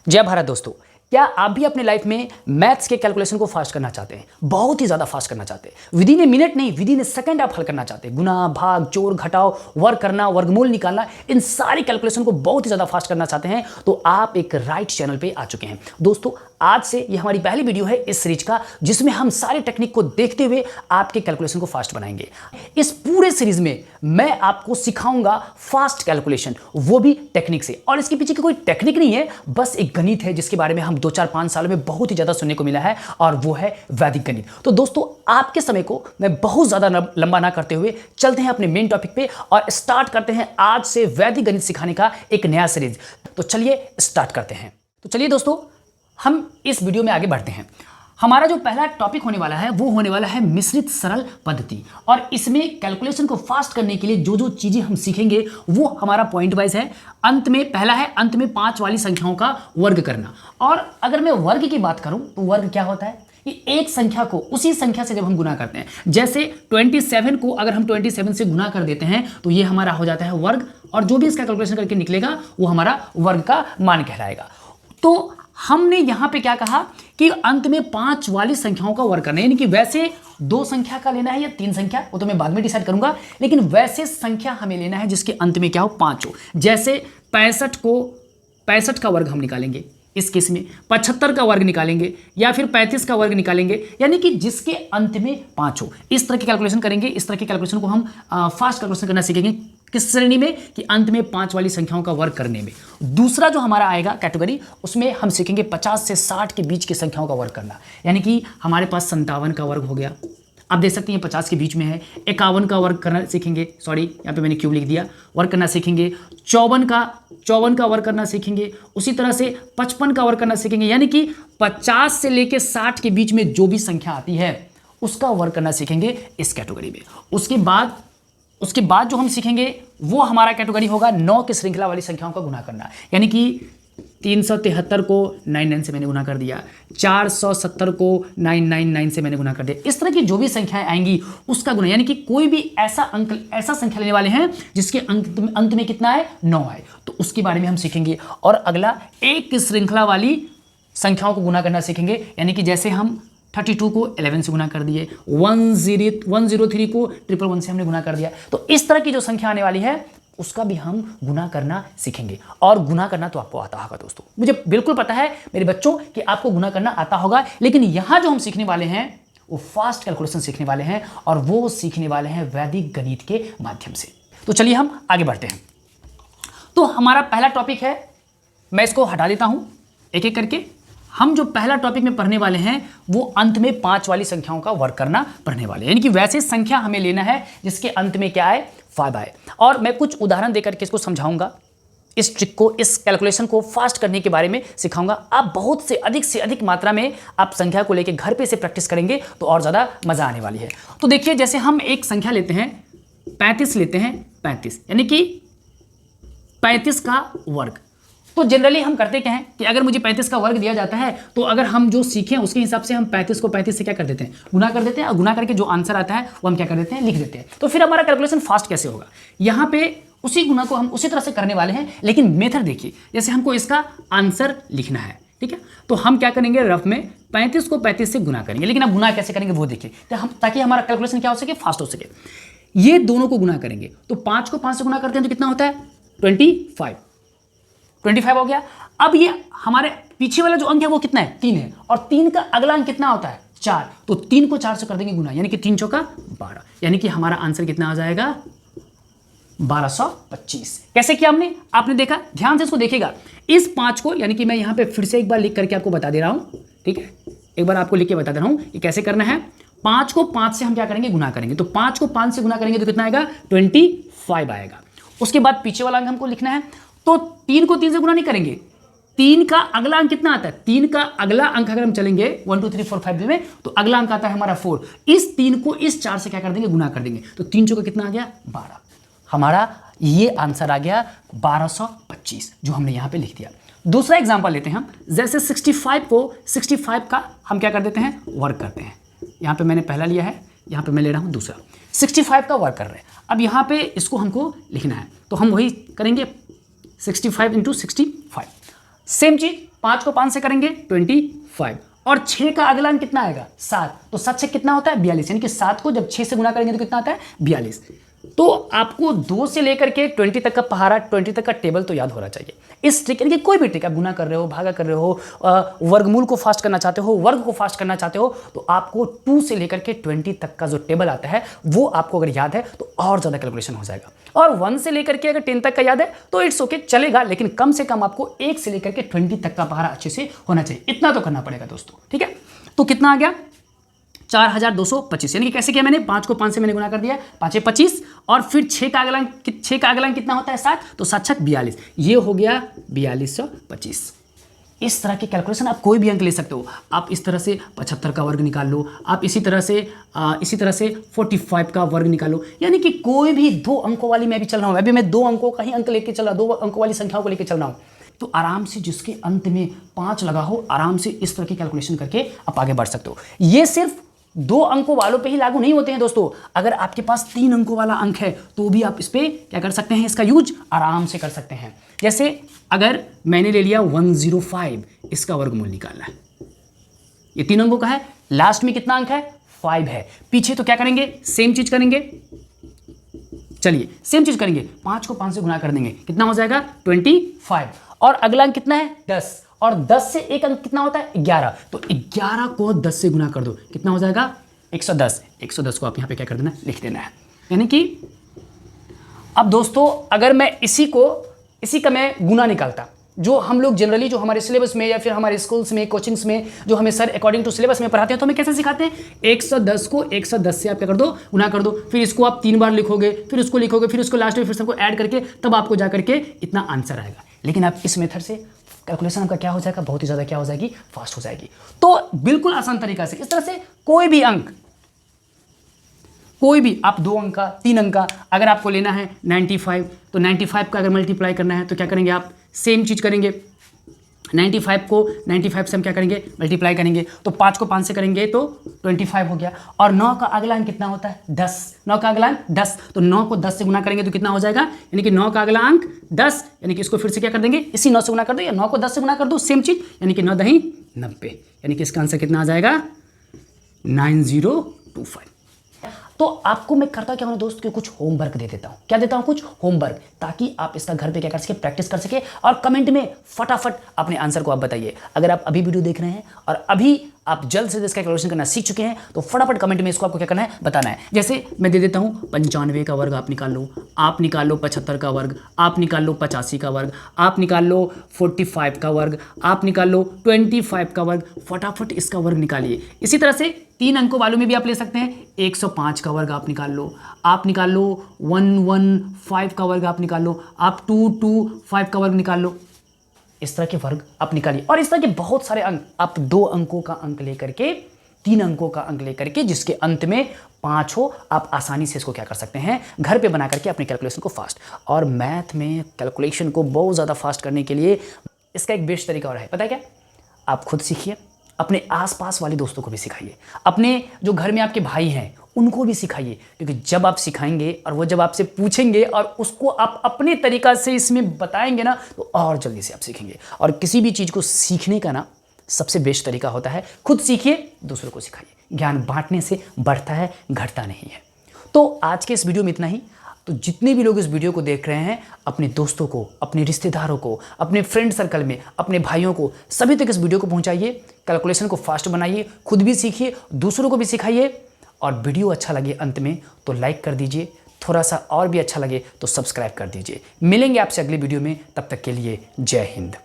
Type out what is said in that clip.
जय भारत दोस्तों, क्या आप भी अपने लाइफ में मैथ्स के कैलकुलेशन को फास्ट करना चाहते हैं? बहुत ही ज्यादा फास्ट करना चाहते हैं। विद इन ए मिनट नहीं, विद इन ए सेकंड आप हल करना चाहते हैं। गुना, भाग, जोड़, घटाव, वर्ग करना, वर्गमूल निकालना, इन सारी कैलकुलेशन को बहुत ही ज्यादा फास्ट करना चाहते हैं तो आप एक राइट चैनल पे आ चुके हैं। दोस्तों, आज से ये हमारी पहली वीडियो है इस सीरीज का, जिसमें हम सारी टेक्निक को देखते हुए आपके कैलकुलेशन को फास्ट बनाएंगे। इस पूरे सीरीज में मैं आपको सिखाऊंगा फास्ट कैलकुलेशन, वो भी टेक्निक से। और इसके पीछे की कोई टेक्निक नहीं है, बस एक गणित है जिसके बारे में हम 2-4-5 सालों में बहुत ही ज्यादा सुनने को मिला है, और वो है वैदिक गणित। तो दोस्तों, आपके समय को मैं बहुत ज्यादा लंबा ना करते हुए चलते हैं अपने मेन टॉपिक पे और स्टार्ट करते हैं आज से वैदिक गणित सिखाने का एक नया सीरीज। तो चलिए स्टार्ट करते हैं। तो चलिए दोस्तों, हम इस वीडियो में आगे बढ़ते हैं। हमारा जो पहला टॉपिक होने वाला है वो होने वाला है मिश्रित सरल पद्धति, और इसमें कैलकुलेशन को फास्ट करने के लिए जो जो चीजें हम सीखेंगे वो हमारा पॉइंट वाइज है। अंत में पहला है अंत में 5 वाली संख्याओं का वर्ग करना। और अगर मैं वर्ग की बात करूं तो वर्ग क्या होता है कि एक संख्या को उसी संख्या से जब हम गुना करते हैं, जैसे 27 को अगर हम 27 से गुना कर देते हैं तो ये हमारा हो जाता है वर्ग, और जो भी इसका कैलकुलेशन करके निकलेगा वो हमारा वर्ग का मान कहलाएगा। तो हमने यहां पे क्या कहा कि अंत में 5 वाली संख्याओं का वर्ग करना है, यानी कि वैसे 2 संख्या का लेना है या 3 संख्या, वो तो मैं बाद में डिसाइड करूंगा, लेकिन वैसे संख्या हमें लेना है जिसके अंत में क्या हो 5 हो। जैसे 65 का वर्ग हम निकालेंगे, इस केस में 75 का वर्ग निकालेंगे, या फिर 35 का वर्ग निकालेंगे, यानी कि जिसके अंत में 5 हो। इस तरह की कैलकुलेशन करेंगे। इस तरह की कैलकुलेशन को हम फास्ट कैलकुलेशन करना सीखेंगे। किस श्रेणी में? कि अंत में 5 वाली संख्याओं का वर्ग करने में। दूसरा जो हमारा आएगा कैटेगरी, उसमें हम सीखेंगे 50 से 60 के बीच की संख्याओं का वर्ग करना, यानी कि हमारे पास 57 का वर्ग हो गया। आप देख सकते हैं 50 के बीच में है। 51 का वर्ग करना सीखेंगे, सॉरी यहाँ पे मैंने क्यूब लिख दिया, वर्ग करना सीखेंगे। 54 का वर्ग करना सीखेंगे। उसी तरह से 55 का वर्ग करना सीखेंगे, यानी कि 50 से लेकर 60 के बीच में जो भी संख्या आती है उसका वर्ग करना सीखेंगे इस कैटेगरी में। उसके बाद जो हम सीखेंगे वो हमारा कैटेगरी होगा 9 की श्रृंखला वाली संख्याओं का गुना करना, यानी कि 373 को 99 से मैंने गुना कर दिया, 470 को 999 से मैंने गुना कर दिया। इस तरह की जो भी संख्याएं आएंगी उसका गुना, यानी कि कोई भी ऐसा संख्या लेने वाले हैं जिसके अंत में कितना है 9 है, तो उसके बारे में हम सीखेंगे। और अगला 1 की श्रृंखला वाली संख्याओं को गुना करना सीखेंगे, यानी कि जैसे हम 32 को 11 से गुना कर दिए, 103 को 111 से हमने गुना कर दिया। तो इस तरह की जो संख्या आने वाली है उसका भी हम गुना करना सीखेंगे। और गुना करना तो आपको आता होगा दोस्तों, मुझे बिल्कुल पता है मेरे बच्चों कि आपको गुना करना आता होगा, लेकिन यहां जो हम सीखने वाले हैं वो फास्ट कैलकुलेशन सीखने वाले हैं, और वो सीखने वाले हैं वैदिक गणित के माध्यम से। तो चलिए हम आगे बढ़ते हैं। तो हमारा पहला टॉपिक है, मैं इसको हटा देता हूं एक एक करके। हम जो पहला टॉपिक में पढ़ने वाले हैं वो अंत में 5 वाली संख्याओं का वर्ग करना पढ़ने वाले हैं, यानी कि वैसे संख्या हमें लेना है जिसके अंत में क्या है 5 आए। और मैं कुछ उदाहरण देकर के इसको समझाऊंगा, इस ट्रिक को, इस कैलकुलेशन को फास्ट करने के बारे में सिखाऊंगा। आप बहुत से अधिक मात्रा में आप संख्या को लेकर घर पे से प्रैक्टिस करेंगे तो और ज़्यादा मज़ा आने वाली है। तो देखिए, जैसे हम एक संख्या लेते हैं 35 लेते हैं, 35 यानी कि 35 का वर्ग। तो जनरली हम करते क्या हैं कि अगर मुझे 35 का वर्ग दिया जाता है तो अगर हम जो सीखें उसके हिसाब से हम 35 को 35 से क्या कर देते हैं, गुना कर देते हैं, और गुना करके जो आंसर आता है वो हम क्या कर देते हैं, लिख देते हैं। तो फिर हमारा कैलकुलेशन फास्ट कैसे होगा? यहाँ पे उसी गुना को हम उसी तरह से करने वाले हैं, लेकिन मेथड देखिए। जैसे हमको इसका आंसर लिखना है, ठीक है, तो हम क्या करेंगे, रफ में 35 को 35 से गुना करेंगे, लेकिन अब गुना कैसे करेंगे वो देखिए, ताकि हमारा कैलकुलेशन क्या हो सके, फास्ट हो सके। ये दोनों को गुना करेंगे, तो 5 को 5 से गुना करते हैं तो कितना होता है 25 हो गया। अब ये हमारे पीछे वाला जो अंक है वो कितना है, 3 है, और 3 का अगला अंक कितना होता है 4, तो 3 को 4 से कर देंगे गुना, यानी कि 3 चौका 12, यानी कि हमारा आंसर कितना आ जाएगा 1225। कैसे किया हमने, आपने देखा, ध्यान से इसको देखिएगा। इस 5 को, यानी कि मैं यहां पे फिर से एक बार लिख करके आपको बता दे रहा हूं, ठीक है, एक बार आपको लिख के बता दे रहा हूं कि कैसे करना है। 5 को 5 से हम क्या करेंगे, गुना करेंगे, तो 5 को 5 से गुना करेंगे तो कितना आएगा 25 आएगा। उसके बाद पीछे वाला अंक हमको लिखना है, तो 3 को 3 से गुना नहीं करेंगे, 3 का अगला अंक कितना आता है, 3 का अगला अंक अगर हम चलेंगे 1 2 3 4 5 में, तो अगला अंक आता है हमारा 4। इस 3 को इस 4 से क्या कर देंगे, गुना कर देंगे, तो 3 चौका कितना आ गया 12। हमारा ये आंसर आ गया 1225, जो हमने यहां पे लिख दिया। दूसरा एग्जांपल लेते हैं हम, जैसे 65 का हम क्या कर देते हैं, वर्ग करते हैं। यहां पे मैंने पहला लिया है, यहां पे मैं ले रहा हूं दूसरा। 65 का वर्ग कर रहे हैं, अब यहां पे इसको हमको लिखना है, तो हम वही करेंगे 65 × 65। सेम चीज 5 को 5 से करेंगे 25 और 6 का अगला अंक कितना आएगा 7, तो 7 से कितना होता है 42, यानी कि 7 को जब 6 से गुना करेंगे तो कितना आता है 42। तो आपको 2 से लेकर के 20 तक का पहाड़ा, 20 तक का टेबल तो याद होना चाहिए। इस ट्रिक यानी कि कोई भी ट्रिक, आप गुना कर रहे हो, भागा कर रहे हो, वर्गमूल को फास्ट करना चाहते हो, वर्ग को फास्ट करना चाहते हो, तो आपको 2 से लेकर के 20 तक का जो टेबल आता है वो आपको अगर याद है तो और ज़्यादा कैलकुलेशन हो जाएगा। और 1 से लेकर के अगर 10 तक का याद है तो इट्स ओके, चलेगा, लेकिन कम से कम आपको 1 से लेकर के 20 तक का पहाड़ा अच्छे से होना चाहिए। इतना तो करना पड़ेगा दोस्तों, ठीक है। तो कितना आ गया 4225, यानी कि कैसे किया मैंने, 5 को 5 से मैंने गुना कर दिया, 5 25 और फिर 6 का अगला अंक कितना होता है 7, तो 7 6 42, ये हो गया 4225। इस तरह के कैलकुलेशन आप कोई भी अंक ले सकते हो। आप इस तरह से 75 का वर्ग निकाल लो, आप इसी तरह से 45 का वर्ग निकालो, यानी कि कोई भी 2 अंकों वाली मैं भी चल रहा हूँ, अभी मैं 2 अंकों का ही अंक लेके चल रहा हूँ, 2 अंकों वाली संख्याओं को लेके चल रहा हूँ, तो आराम से जिसके अंत में 5 लगा हो, आराम से इस तरह की कैलकुलेशन करके आप आगे बढ़ सकते हो। ये सिर्फ 2 अंकों वालों पे ही लागू नहीं होते हैं दोस्तों, अगर आपके पास 3 अंकों वाला अंक है तो भी आप इस पे क्या कर सकते हैं, इसका यूज आराम से कर सकते हैं। जैसे अगर मैंने ले लिया 105, इसका वर्गमूल निकालना है, ये 3 अंकों का है, लास्ट में कितना अंक है 5 है, पीछे तो क्या करेंगे, सेम चीज करेंगे, चलिए सेम चीज करेंगे, 5 को 5 से गुना कर देंगे, कितना हो जाएगा 25, और अगला अंक कितना है 10, और 10 से एक अंक कितना होता है 11, तो 11 को 10 से गुना कर दो, कितना हो जाएगा 110। 110 को आप यहाँ पे क्या कर देना, लिख देना है। यानी कि अब दोस्तों अगर मैं इसी का मैं गुना निकालता, जो हम लोग जनरली जो हमारे सिलेबस में या फिर हमारे स्कूल्स में, कोचिंग्स में जो हमें सर अकॉर्डिंग टू सिलेबस में पढ़ाते हैं, तो हमें कैसे सिखाते हैं, 110 को 110 से आप क्या कर दो, गुना कर दो, फिर इसको आप 3 बार लिखोगे, फिर उसको लिखोगे, फिर उसको लास्ट में फिर सबको ऐड करके तब आपको जा करके इतना आंसर आएगा। लेकिन आप इस मेथड से कैलकुलेशन आपका क्या हो जाएगा, बहुत ही ज़्यादा क्या हो जाएगी, फास्ट हो जाएगी। तो बिल्कुल आसान तरीका से इस तरह से कोई भी अंक, कोई भी आप 2 अंक का, 3 अंक का अगर आपको लेना है 95, तो 95 का अगर मल्टीप्लाई करना है तो क्या करेंगे आप, सेम चीज़ करेंगे, 95 को 95 से हम क्या करेंगे, मल्टीप्लाई करेंगे, तो 5 को 5 से करेंगे तो 25 हो गया, और 9 का अगला अंक कितना होता है 10, 9 का अगला अंक 10, तो 9 को 10 से गुना करेंगे तो कितना हो जाएगा, यानी कि 9 का अगला अंक 10, यानी कि इसको फिर से क्या कर देंगे, इसी 9 से गुना कर दो या 9 को 10 से गुना कर दो, सेम चीज़, यानी कि 9 दही 90, यानी कि इसका आंसर कितना आ जाएगा 9025। तो आपको मैं करता क्या हूँ दोस्त कि कुछ होमवर्क दे देता हूँ, क्या देता हूँ, कुछ होमवर्क, ताकि आप इसका घर पे क्या कर सके, प्रैक्टिस कर सके, और कमेंट में फटाफट अपने आंसर को आप बताइए। अगर आप अभी वीडियो देख रहे हैं और अभी आप जल्द से इसका कैलकुलेशन करना सीख चुके हैं, तो फटाफट कमेंट में इसको आपको क्या करना है, बताना है। जैसे मैं दे देता हूँ 95 का वर्ग आप निकाल लो, आप निकाल लो 75 का वर्ग, आप निकाल लो 85 का वर्ग, आप निकाल लो 45 का वर्ग, आप निकाल लो 25 का वर्ग, फटाफट इसका वर्ग निकालिए। इसी तरह से 3 अंकों वालों में भी आप ले सकते हैं, 105 का वर्ग आप निकाल लो, आप निकाल लो 115 का वर्ग आप निकाल लो, आप 225 का वर्ग निकाल लो, इस तरह के वर्ग आप निकालिए। और इस तरह के बहुत सारे अंक, आप 2 अंकों का अंक लेकर के, 3 अंकों का अंक लेकर के, जिसके अंत में 5 हो, आप आसानी से इसको क्या कर सकते हैं, घर पे बना करके अपने कैलकुलेशन को फास्ट। और मैथ में कैलकुलेशन को बहुत ज़्यादा फास्ट करने के लिए इसका एक बेस्ट तरीका और है, पता है क्या, आप खुद सीखिए, अपने आसपास वाले दोस्तों को भी सिखाइए, अपने जो घर में आपके भाई हैं उनको भी सिखाइए, क्योंकि जब आप सिखाएंगे और वो जब आपसे पूछेंगे और उसको आप अपने तरीका से इसमें बताएंगे ना, तो और जल्दी से आप सीखेंगे। और किसी भी चीज़ को सीखने का ना सबसे बेस्ट तरीका होता है, खुद सीखिए, दूसरों को सिखाइए। ज्ञान बांटने से बढ़ता है, घटता नहीं है। तो आज के इस वीडियो में इतना ही। तो जितने भी लोग इस वीडियो को देख रहे हैं, अपने दोस्तों को, अपने रिश्तेदारों को, अपने फ्रेंड सर्कल में, अपने भाइयों को, सभी तक इस वीडियो को पहुंचाइए। कैलकुलेशन को फास्ट बनाइए, खुद भी सीखिए, दूसरों को भी सिखाइए। और वीडियो अच्छा लगे अंत में तो लाइक कर दीजिए, थोड़ा सा और भी अच्छा लगे तो सब्सक्राइब कर दीजिए। मिलेंगे आपसे अगली वीडियो में, तब तक के लिए जय हिंद।